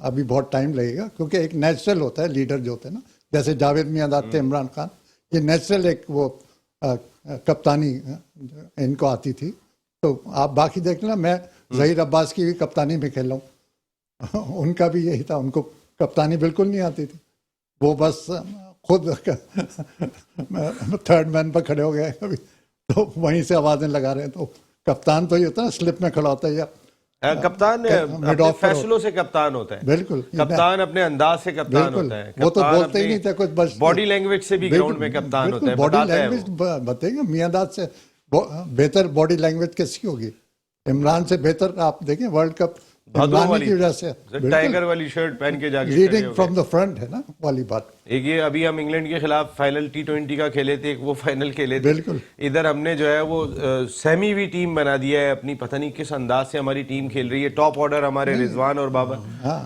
अभी बहुत टाइम लगेगा, क्योंकि एक नेचुरल होता है, लीडर जो होते हैं ना जैसे जावेद मियांदाद थे, इमरान खान, ये नेचुरल एक वो कप्तानी इनको आती थी। तो आप बाकी देख लेना, मैं जहीर अब्बास की भी कप्तानी में खेला हूँ उनका भी यही था, उनको कप्तानी बिल्कुल नहीं आती थी, वो बस खुद थर्ड मैन पर खड़े हो गए कभी, तो वहीं से आवाजें लगा रहे हैं। तो कप्तान तो ये होता है ना, स्लिप में खड़ा होता है, या कप्तान अपने फैसलों से कप्तान होता है। बिल्कुल, कप्तान अपने अंदाज से कप्तान बिल्कुल, होता है। वो तो कप्तान बोलते ही नहीं थे कुछ, बस बॉडी लैंग्वेज से भी ग्राउंड में कप्तान होता है, बॉडी बताता है लैंग्वेज वो। बताइए, मियांदाद से बेहतर बॉडी लैंग्वेज किसकी होगी? इमरान से बेहतर आप देखें वर्ल्ड कप भादुआ इमरान वाली की वजह से, टाइगर वाली शर्ट पहन के जाके लीडिंग फ्रॉम द फ्रंट है ना वाली बात। एक ये अभी हम इंग्लैंड के खिलाफ फाइनल T20 का खेले थे, एक वो फाइनल खेले थे। बिल्कुल। इधर हमने जो है वो सेमी भी टीम बना दिया है अपनी, पता नहीं किस अंदाज से हमारी टीम खेल रही है। टॉप ऑर्डर हमारे रिजवान और बाबर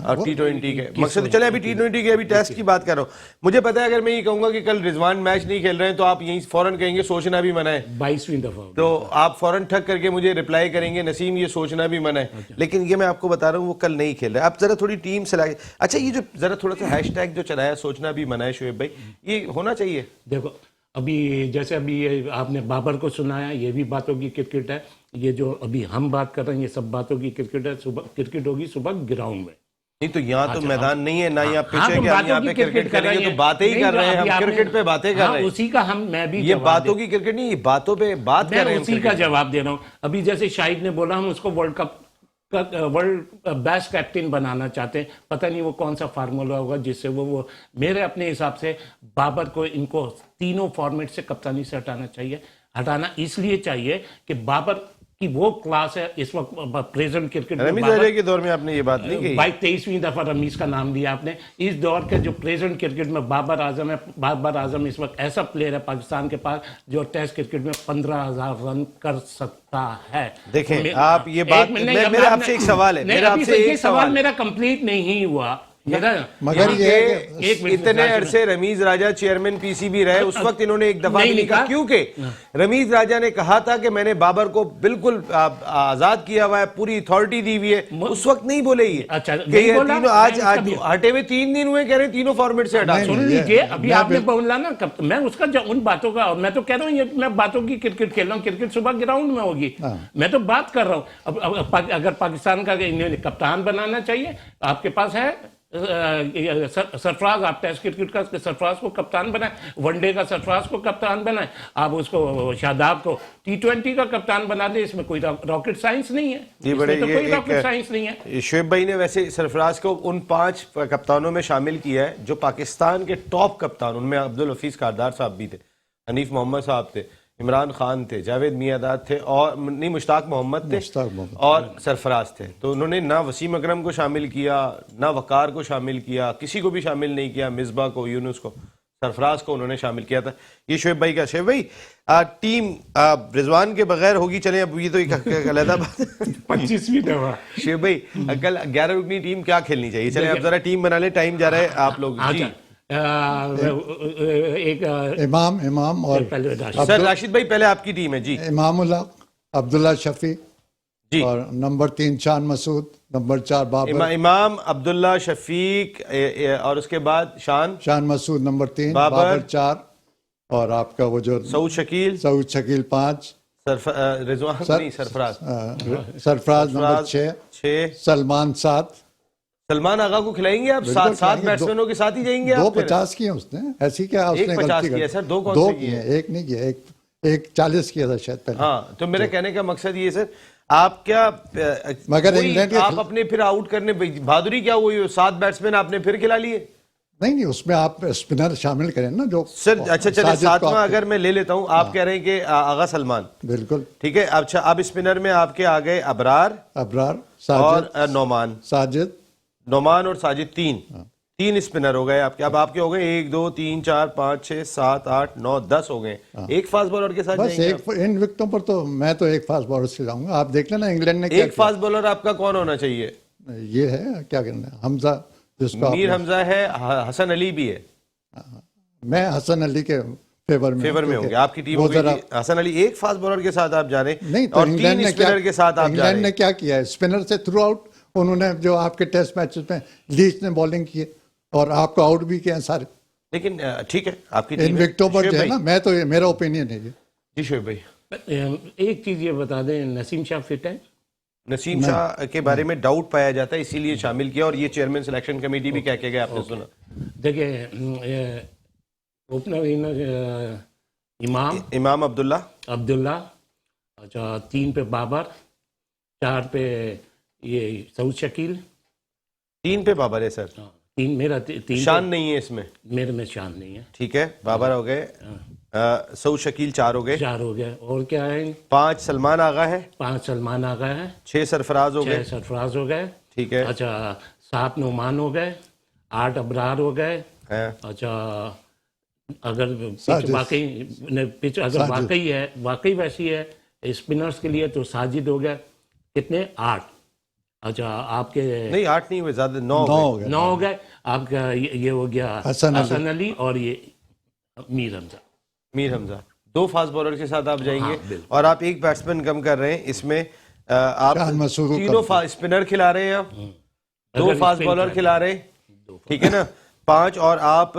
और T20 के मकसद। चले अभी T20 के अभी टेस्ट की बात कर रहा हूँ। मुझे पता है अगर मैं ये कहूंगा कि कल रिजवान मैच नहीं खेल रहे हैं तो आप यही फौरन कहेंगे सोचना भी मना है, 22वीं दफा। तो आप फौरन ठग करके मुझे रिप्लाई करेंगे नसीम ये सोचना भी मना है। लेकिन ये मैं आपको बता रहा हूँ वो कल नहीं खेल रहे। आप जरा थोड़ी टीम से लाइए। अच्छा, ये जो जरा थोड़ा सा हैशटैग जो चलाया सोचना भी मना है, शोएब भाई, ये होना चाहिए। देखो अभी जैसे अभी ये आपने बाबर को सुनाया, ये भी बातों की क्रिकेट है। ये जो अभी हम बात कर रहे हैं ये सब बातों की क्रिकेट है। सुबह क्रिकेट होगी सुबह ग्राउंड में। नहीं तो यहाँ तो मैदान नहीं है ना, यहाँ पिच हाँ, है तो कि हम बातों यहाँ की पे क्रिकेट क्रिकेट कर रहे करेंगे, हैं। तो बातें ही नहीं, कर रहे हैं अभी हम, आपने- क्रिकेट पे बातें कर हाँ, रहे हैं। उसी का हम मैं भी ये जवाब बातों दे- की क्रिकेट नहीं, ये बातों पे बात कर मैं रहे हैं। उसी का जवाब दे रहा हूँ। अभी जैसे शाहिद ने बोला हम उसको world cup world best captain बनाना चाहते हैं, पता नहीं वो कौन सा फार्मूला होगा जिससे वो मेरे अपने हिसाब से बाबर को इनको तीनों फॉर्मेट से कप्तानी से हटाना चाहिए। हटाना इसलिए चाहिए कि बाबर की वो क्लास है इस वक्त प्रेजेंट क्रिकेट में। रमीज राजा के दौर में आपने ये बात नहीं कही। 23वीं दफा रमीज का नाम लिया आपने। इस दौर के जो प्रेजेंट क्रिकेट में बाबर आजम है, बाबर आजम इस वक्त ऐसा प्लेयर है पाकिस्तान के पास जो टेस्ट क्रिकेट में 15,000 रन कर सकता है। देखें आप ये बात, मेरा आपसे एक सवाल है, मेरा आपसे एक सवाल, मेरा कंप्लीट नहीं हुआ। मगर ये है कि इतने अरसे रमीज राजा चेयरमैन पीसीबी रहे, उस वक्त इन्होंने एक दफा भी नहीं कहा, क्योंकि रमीज राजा ने कहा था कि मैंने बाबर को बिल्कुल आजाद किया हुआ है, पूरी अथॉरिटी दी हुई है। उस वक्त नहीं बोले ये। अच्छा, कि नहीं ये बोला, तीनों आज हटे हुए 3 दिन हुए, कह रहे हैं तीनों फॉर्मेट से हटा। सुन लीजिए, अभी आपने बोला ना मैं उसका उन बातों का, मैं तो कह रहा हूँ मैं बातों की क्रिकेट खेल रहा हूँ। क्रिकेट सुबह ग्राउंड में होगी, मैं तो बात कर रहा हूँ। अब अगर पाकिस्तान का इन्हें कप्तान बनाना चाहिए, आपके पास है सरफराज, आप टेस्ट क्रिकेट का सरफराज को कप्तान बनाए, वनडे का सरफराज को कप्तान बनाए, आप उसको शादाब को T20 का कप्तान बना दे। इसमें कोई रॉकेट साइंस नहीं है, ये बड़े तो ये कोई रॉकेट साइंस नहीं है। शोएब भाई ने वैसे सरफराज को उन 5 कप्तानों में शामिल किया है जो पाकिस्तान के टॉप कप्तान, उनमें अब्दुल हफीज कारदार साहब भी थे, हनीफ मोहम्मद साहब थे, इमरान खान थे, जावेद मियांदाद थे, और नहीं मुश्ताक मोहम्मद थे, और सरफराज थे। तो उन्होंने ना वसीम अकरम को शामिल किया, ना वकार को शामिल किया, किसी को भी शामिल नहीं किया, मिसबा को, यूनुस को, सरफराज को उन्होंने शामिल किया था। ये शोएब भाई का। शोएब भाई टीम रिजवान के बगैर होगी, चले अब ये तो एक अलग बात 25वीं दफा। शोएब भाई कल 11 रुकनी टीम क्या खेलनी चाहिए? चले अब जरा टीम बना ले, टाइम जा रहा है आप लोग जी। एक इमाम और सर राशिद भाई पहले आपकी टीम है जी। इमामुल्लाह, अब्दुल्ला शफी जी, और नंबर 3 शान मसूद, नंबर 4 बाबर, इमाम अब्दुल्ला शफीक और उसके बाद शान मसूद नंबर 3, बाबर बाबर 4, और आपका वो जो सऊद शकील 5, रिजवान नहीं सरफराज सरफराज नंबर 6, सलमान 7। सलमान आगा को खिलाएंगे आप? 7 बैट्समैनों के साथ ही जाएंगे आप? 250 किए उसने, ऐसी क्या उसने 50 किया सर, 2 कौन से किए? एक नहीं किया, एक 40 किया था शायद पहले। हाँ, तो मेरे कहने का मकसद ये सर, आप क्या मगर इंग्लैंड आप अपने फिर आउट करने बहादुरी क्या हुई? 7 बैट्समैन आपने फिर खिला लिए? नहीं, उसमें आप स्पिनर शामिल करें ना जो सर। अच्छा चलिए 7वां अगर मैं ले लेता हूँ, आप कह रहे हैं कि आगा सलमान, बिल्कुल ठीक है। अच्छा, अब स्पिनर में आपके आ गए अबरार और नोमान और साजिद, 3 स्पिनर हो गए आपके। अब आपके हो गए 1 2 3 4 5 6 7 8 9 10 हो गए। एक फास्ट बॉलर के साथ बस इन विकेटों पर तो मैं तो एक फास्ट बॉलर से जाऊंगा। आप देख लेना इंग्लैंड ने क्या एक फास्ट बॉलर आपका कौन होना चाहिए? ये है क्या कहना है, हमजा, जिसको मीर हमजा है, हसन अली भी है। मैं हसन अली के फेवर में हो गया। आपकी टीम हो गई हसन अली, एक फास्ट बॉलर के साथ आप जा रहे नहीं, तो और 3 स्पिनर के साथ आप जा रहे हैं। इंग्लैंड ने क्या किया है, स्पिनर से थ्रू आउट उन्होंने जो आपके टेस्ट मैचेस में लीच ने बॉलिंग की है और आपको आउट भी किया है सारे। लेकिन ठीक है, आपकी इन टीम है। विकेटों पर शुएब जो है भाई, ना, मैं तो मेरा ओपिनियन है ये। जी शुएब भाई, एक चीज ये बता दें, नसीम शाह फिट है? नसीम शाह के बारे में डाउट पाया जाता है, इसीलिए शामिल किया, और ये चेयरमैन सिलेक्शन कमेटी भी कह के गए, आपने सुना? देखिए, ओपनर इमाम अब्दुल्ला, अच्छा 3 पे बाबर, 4 पे ये सऊद शकील, 3 पे बाबर है सर, 3 मेरा 3 शान नहीं है इसमें, मेरे में शान नहीं है। ठीक है, बाबर हो गए, सऊद शकील 4 हो गए, 4 हो गए, और क्या है? 5 सलमान आगा है, 5 सलमान आ गए हैं, 6 सरफराज हो 6 गए, सरफराज हो गए, ठीक है, अच्छा 7 नुमान हो गए, 8 अबरार हो गए, हैं, अच्छा अगर साजिद। पिच अगर वाकई वैसी है स्पिनर्स के लिए तो साजिद हो गया, कितने? 8। अच्छा आपके नहीं 8 नहीं हुए, ज्यादा 9 9 हो हो गए। गया। 9 हो गए, आपका ये हो गया हसन अली और ये मीर हमजा। मीर हमजा 2 फास्ट बॉलर के साथ आप जाएंगे, हाँ, और आप एक बैट्समैन कम कर रहे हैं इसमें, आप शान मसूद को तीनों स्पिनर खिला रहे हैं, आप 2 अगर फास्ट स्पिन बॉलर करें। खिला रहे हैं, ठीक है ना, 5, और आप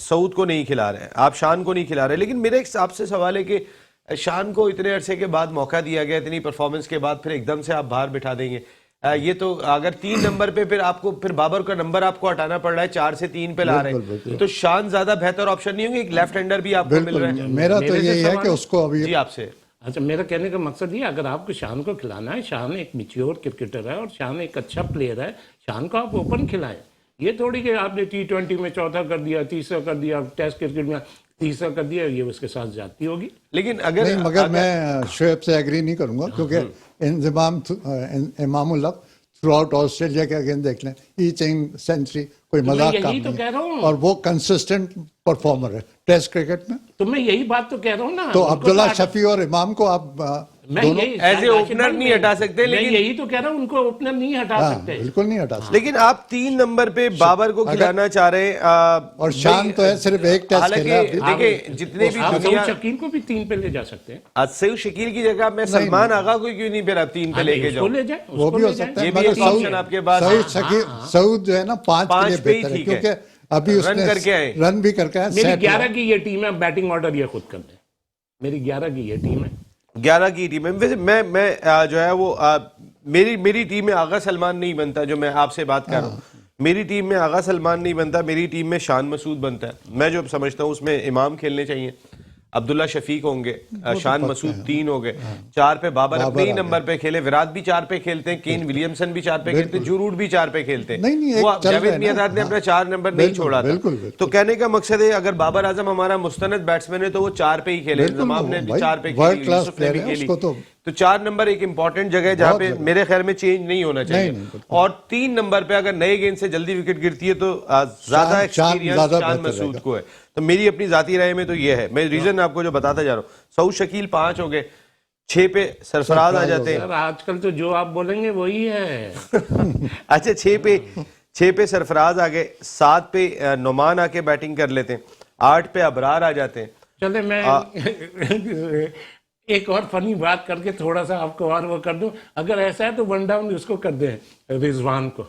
सऊद को नहीं खिला रहे हैं, आप शान को नहीं खिला रहे। लेकिन मेरे एक आपसे सवाल है कि शान को इतने अरसे के बाद मौका दिया गया, इतनी परफॉर्मेंस के बाद फिर एकदम से आप बाहर बिठा देंगे, ये तो अगर 3 नंबर पे फिर आपको फिर बाबर का नंबर आपको हटाना पड़ रहा है, 4 से 3 पे ला रहे हैं, तो शान ज्यादा बेहतर ऑप्शन नहीं होंगे? एक लेफ्ट हैंडर भी आपको मिल रहा है। मेरा तो मेरे से यही है सवाल कि उसको अभी जी आपसे, अच्छा मेरा कहने का मकसद ये, अगर आपको शान को खिलाना है, शान एक मैच्योर क्रिकेटर है और शान एक अच्छा प्लेयर है, शान को आप ओपन खिलाएं। ये थोड़ी कि आपने T20 में चौथा कर दिया, तीसरा कर दिया, टेस्ट क्रिकेट में तीसरा कर दिया, ये उसके साथ जाती होगी। लेकिन अगर नहीं, मगर मैं शुएब से एग्री नहीं करूंगा, क्योंकि इमामुल्लाह थ्रू आउट ऑस्ट्रेलिया के अगेंस्ट देख लें, ईच सेंचुरी कोई मैं मजाक यही काम तो कह रहा नहीं, हूँ। और वो कंसिस्टेंट परफॉर्मर है टेस्ट क्रिकेट में। तो मैं यही बात तो कह रहा हूँ ना। तो उनको अब्दुल्ला तो शफी और इमाम को आप मैं दोनों यही As a opener नहीं हटा सकते, मैं लेकिन यही तो कह रहा हूँ, उनको ओपनर नहीं हटा सकते। बिल्कुल नहीं हटा सकते। लेकिन आप 3 नंबर पे बाबर को खिलाना चाह रहे हैं, और शान तो है सिर्फ एक टेस्ट हालांकि खेला अभी। देखिए जितने भी आप दुनिया, सऊद शकील को भी 3 पे ले जा सकते हैं। आज सऊद शकील की जगह मैं सलमान आगा को क्यों नहीं फिर आप 3 पे लेके उसको जाओ? ले जाए, वो उसको भी हो ले जाए। सकता है, ये भी मगर एक ऑप्शन आपके पास है। सऊद शकील, सऊद जो है ना 5 के पांच लिए पे ही बेहतर है, ठीक है। क्योंकि अभी रन उसने करके आए। रन भी करके आए, मेरी set 11 की ये टीम है, बैटिंग ऑर्डर ये खुद कर दे। मेरी 11 की ये टीम है। 11 की टीम है। वैसे मैं जो है वो मेरी टीम में आगा सलमान नहीं बनता, जो मैं आपसे बात कर रहा हूँ। मेरी टीम में आगा सलमान नहीं बनता, मेरी टीम में शान मसूद बनता है। मैं जो समझता हूँ उसमें इमाम खेलने चाहिए, अब्दुल्ला शफीक होंगे, शान मसूद 3 हो गए, 4 पे बाबर अपने ही नंबर पे खेले, विराट भी 4 पे खेलते हैं, केन विलियमसन भी 4 पे खेलते हैं, जू रूट भी 4 पे खेलते हैं। नहीं, एक वो चल रहा जावेद है मियांदाद ने ना। अपना 4 नंबर नहीं बिल्कुल, छोड़ा था। बिल्कुल। तो कहने का मकसद है, अगर बाबर आजम हमारा मुस्तनद बैट्समैन है तो वो 4 पे ही खेले, बिल्कुल, जमाम ने भी भाई, 4 पे वर्ल्ड खेली, क्लास यूसुफ ने भी प्लेयर है, खेली। उसको तो 4 नंबर एक इंपॉर्टेंट जगह है जहां बहुत पे जगह। मेरे ख्याल में चेंज नहीं होना चाहिए। नहीं, बिल्कुल। और 3 नंबर पे अगर नए गेंद से जल्दी विकेट गिरती है तो ज्यादा शान एक्सपीरियंस ज्यादा शान बेहतर मसूद रहेगा। को है। तो मेरी अपनी जाती राय में तो ये है, मैं रीजन आपको जो बताता जा रहा हूँ। सऊद शकील 5 हो गए, 6 पे सरफराज आ जाते हैं। सर आजकल तो जो आप बोलेंगे वही है। अच्छा 6 पे सरफराज आ गए, 7 पे नुमान आके बैटिंग कर लेते हैं, 8 पे अबरार आ जाते हैं। चले मैं एक और फनी बात करके थोड़ा सा आपको और वो कर दूं, अगर ऐसा है तो 1 डाउन उसको कर दें, रिजवान को।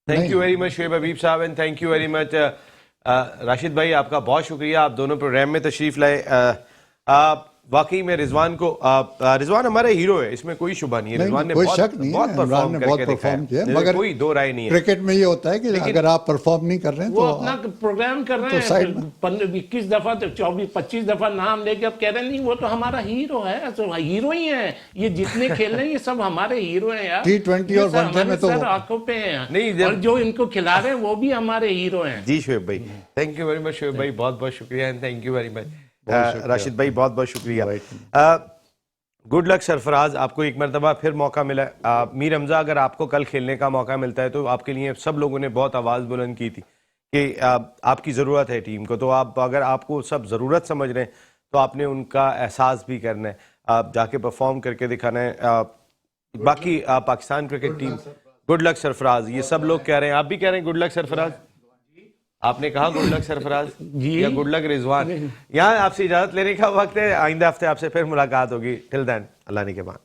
Thank you very much Shoaib Habib साहब, and thank you very much Rashid भाई, आपका बहुत शुक्रिया, आप दोनों प्रोग्राम में तशरीफ लाए। वाकई में रिजवान को रिजवान हमारा हीरो है, इसमें कोई शुबा नहीं है। रिजवान ने कोई बहुत शक नहीं है, बहुत इमरान परफॉर्म ने करके बहुत दिखाया, परफॉर्म किया, इसमें मगर कोई दो राय नहीं है। क्रिकेट में ये होता है कि अगर आप परफॉर्म नहीं कर रहे हैं वो तो अपना प्रोग्राम कर रहे तो साइड में। हैं, 21 दफा तो 24-25 दफा नाम लेके अब कह रहे हैं नहीं वो तो हमारा हीरो है, तो हीरो ही है ये, जितने खेल रहे हैं ये सब हमारे हीरो हैं यार। T20 ये और सब वनडे में हमारे तो सर आंखों पे हैं, नहीं, जब- और जो इनको खिला रहे हैं वो भी हमारे हीरो हैं। जी शुएब भाई, thank you very much Shoaib भाई, बहुत बहुत शुक्रिया, and thank you very much Rashid भाई, बहुत बहुत शुक्रिया। गुड लक सरफराज, आपको एक मरतबा फिर मौका मिला। मीर हमजा, अगर आपको कल खेलने का मौका मिलता है तो आपके लिए सब लोगों ने बहुत आवाज़ बुलंद की थी कि आपकी ज़रूरत है टीम को, तो आप अगर आपको सब ज़रूरत समझ रहे हैं तो आपने उनका एहसास भी करना है, आप जाके परफॉर्म करके दिखाना है। बाकी Pakistan cricket team, good luck Sarfaraz, ये सब लोग कह रहे हैं, आप भी कह रहे हैं गुड लक सरफराज, आपने कहा गुड लक सरफराज जी। या गुड लक रिजवान। यहाँ आपसे इजाजत लेने का वक्त है, आइंदा हफ्ते आपसे फिर मुलाकात होगी। टिल देन अल्लाह ने के बाद।